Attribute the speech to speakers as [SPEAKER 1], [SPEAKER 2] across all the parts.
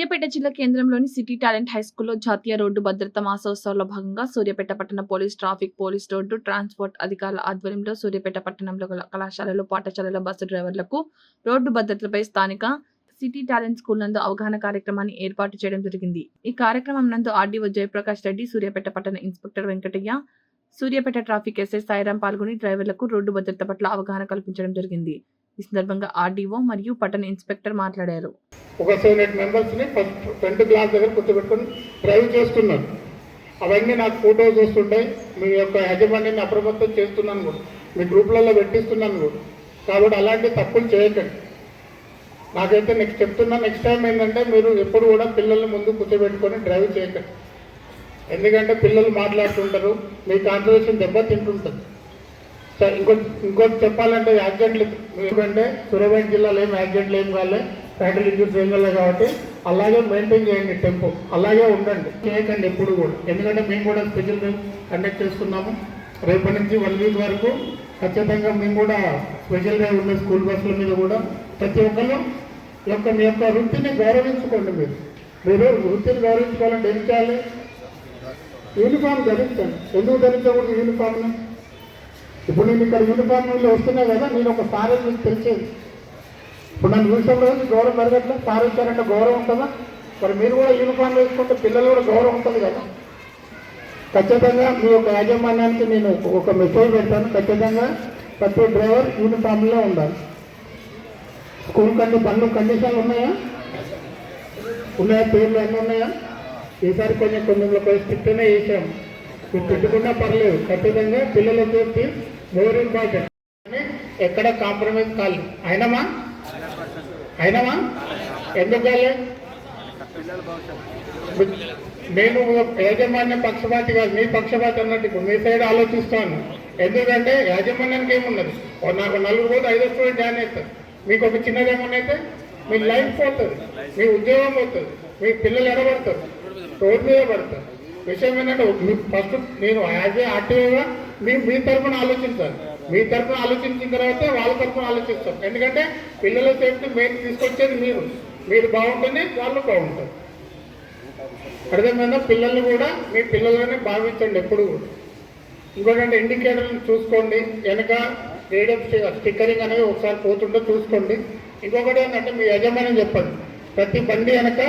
[SPEAKER 1] సూర్యాపేట జిల్లా కేంద్రంలోని city talent హైస్కూల్లో జాతీయ రోడ్డు భద్రతా మాసోత్సవంలో భాగంగా సూర్యాపేట పట్టణ పోలీస్ రోడ్డు ట్రాన్స్పోర్ట్ అధికారుల ఆధ్వర్యంలో సూర్యాపేట పట్టణంలో గల కళాశాలలు పాఠశాలల బస్సు డ్రైవర్లకు రోడ్డు భద్రతపై స్థానిక సిటీ టాలెంట్ స్కూల్ నందు అవగాహన కార్యక్రమాన్ని ఏర్పాటు చేయడం జరిగింది. ఈ కార్యక్రమం నందు ఆర్డీఓ జయప్రకాష్ రెడ్డి, సూర్యాపేట పట్టణ inspector Venkataiah, Suryapet traffic SI Sairam పాల్గొని డ్రైవర్లకు రోడ్డు భద్రత పట్ల అవగాహన కల్పించడం జరిగింది. ఈ సందర్భంగా ఆర్డీఓ మరియు పట్టణ ఇన్స్పెక్టర్ మాట్లాడారు.
[SPEAKER 2] ఒక 7-8 మెంబర్స్ని ఫస్ట్ ఫ్రంట్ గ్లాస్ దగ్గర కూర్చోబెట్టుకొని డ్రైవ్ చేస్తున్నారు. అవన్నీ నాకు ఫోటోస్ వస్తుంటాయి. మీ యొక్క యాజమాన్యాన్ని అప్రమత్తం చేస్తున్నాను కూడా, మీ గ్రూప్లలో పెట్టిస్తున్నాను కూడా. కాబట్టి అలాంటి తప్పులు చేయకండి. నాకైతే నెక్స్ట్ టైం ఏంటంటే మీరు ఎప్పుడు కూడా పిల్లల్ని ముందు కూర్చోబెట్టుకొని డ్రైవ్ చేయకండి. ఎందుకంటే పిల్లలు మాట్లాడుతుంటారు, మీ కాన్సన్ట్రేషన్ దెబ్బతింటుంటుంది. ఇంకోటి చెప్పాలంటే యాక్సిడెంట్లు, ఎందుకంటే సూర్యాపేట జిల్లాలో ఏం యాక్సిడెంట్లు ఏం కాలే, ఫ్యాటల్ ఇంజూరీస్ ఏం కాలే. కాబట్టి అలాగే మెయింటైన్ చేయండి, టెంపో అలాగే ఉండండి, చేయకండి ఎప్పుడు కూడా. ఎందుకంటే మేము కూడా స్పెషల్ డ్రైవ్ కండక్ట్ చేస్తున్నాము. రేపటి నుంచి 1 వీక్ వరకు ఖచ్చితంగా మేము కూడా స్పెషల్ డ్రైవ్ ఉన్న స్కూల్ బస్సుల మీద కూడా ప్రతి ఒక్కరు మీ యొక్క వృత్తిని గౌరవించుకోండి. మీరు వృత్తిని గౌరవించుకోవాలంటే ఏం చేయాలి? యూనిఫామ్ ధరించండి. ఎందుకు ధరించకూడదు యూనిఫామ్ని? ఇప్పుడు నేను ఇక్కడ యూనిఫామ్లో వస్తున్నా కదా, నేను ఒక సార్ మీకు తెలిసేది. ఇప్పుడు నన్ను చూసినప్పుడు గౌరవం పెరగట్లే, సార్ వచ్చారంటే గౌరవం ఉంటుందా? మరి మీరు కూడా యూనిఫామ్ వేసుకుంటే పిల్లలు కూడా గౌరవం ఉంటుంది కదా. ఖచ్చితంగా మీ యొక్క యాజమాన్యానికి నేను ఒక మెసేజ్ పెడతాను. ఖచ్చితంగా ప్రతి డ్రైవర్ యూనిఫామ్లో ఉండాలి. స్కూల్ బండ్లు కండిషన్లు ఉన్నాయా? పేర్లు అన్నీ ఉన్నాయా? ఈసారి కొంచెం స్ట్రిక్ట్గానే చేసాము. మీరు పెట్టుకున్నా పర్లేదు. ఖచ్చితంగా పిల్లల సేఫ్టీ మోర్ ఇంపార్టెంట్. ఎక్కడ కాంప్రమైజ్ కాలేదు. అయినమా ఎందుకు కాలే? నేను యాజమాన్యం పక్షపాతి కాదు, మీ పక్షపాతి అన్నట్టు ఇప్పుడు మీ సైడ్ ఆలోచిస్తాను. ఎందుకంటే యాజమాన్యానికి ఏమున్నది, నాకు 4 రోజులు 5 స్టూడెంట్ జాయిన్ అవుతారు. మీకు ఒక చిన్నది ఏమన్నా అయితే మీ లైఫ్ పోతుంది, మీ ఉద్యోగం పోతుంది, మీ పిల్లలు ఎడబడతారు, రోడ్డు మీద పడతారు. విషయం ఏంటంటే ఫస్ట్ నేను యాజ్ ఏ ఆర్టీఓగా మీ తరఫున ఆలోచించాలి. మీ తరఫున ఆలోచించిన తర్వాత వాళ్ళ తరఫున ఆలోచిస్తాం. ఎందుకంటే పిల్లల సేఫ్టీ మెయిన్ తీసుకొచ్చేది మీరు బాగుంటేనే వాళ్ళు బాగుంటారు. అర్థమైనా? పిల్లల్ని కూడా మీ పిల్లలనే భావించండి ఎప్పుడు కూడా. ఇంకోటంటే ఇండికేటర్లను చూసుకోండి. వెనక రేడియో స్టిక్కరింగ్ అనేది ఒకసారి పోతుంటే చూసుకోండి. ఇంకొకటి ఏంటంటే మీ యజమాని చెప్పండి, ప్రతి బండి వెనక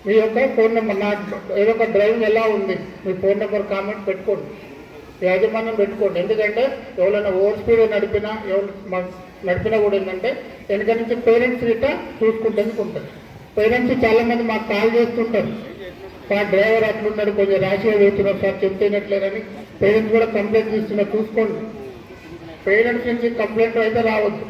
[SPEAKER 2] మీ యొక్క ఫోన్ నెంబర్, నా ఏదో ఒక డ్రైవింగ్ ఎలా ఉంది, మీ ఫోన్ నెంబర్ కామెంట్ పెట్టుకోండి, యాజమాన్యం పెట్టుకోండి. ఎందుకంటే ఎవరైనా ఓవర్ స్పీడ్ నడిపినా కూడా ఏంటంటే వెనక నుంచి పేరెంట్స్ గిట్ట చూసుకుంటానికి ఉంటుంది. పేరెంట్స్ చాలామంది మాకు కాల్ చేస్తుంటారు, మా డ్రైవర్ అట్లున్నాడు, కొంచెం ర్యాష్గా వెళ్తున్నారు సార్, చెప్తేనట్లేదని పేరెంట్స్ కూడా కంప్లైంట్ ఇస్తున్నారు. చూసుకోండి, పేరెంట్స్ నుంచి కంప్లైంట్ అయితే రావద్దు.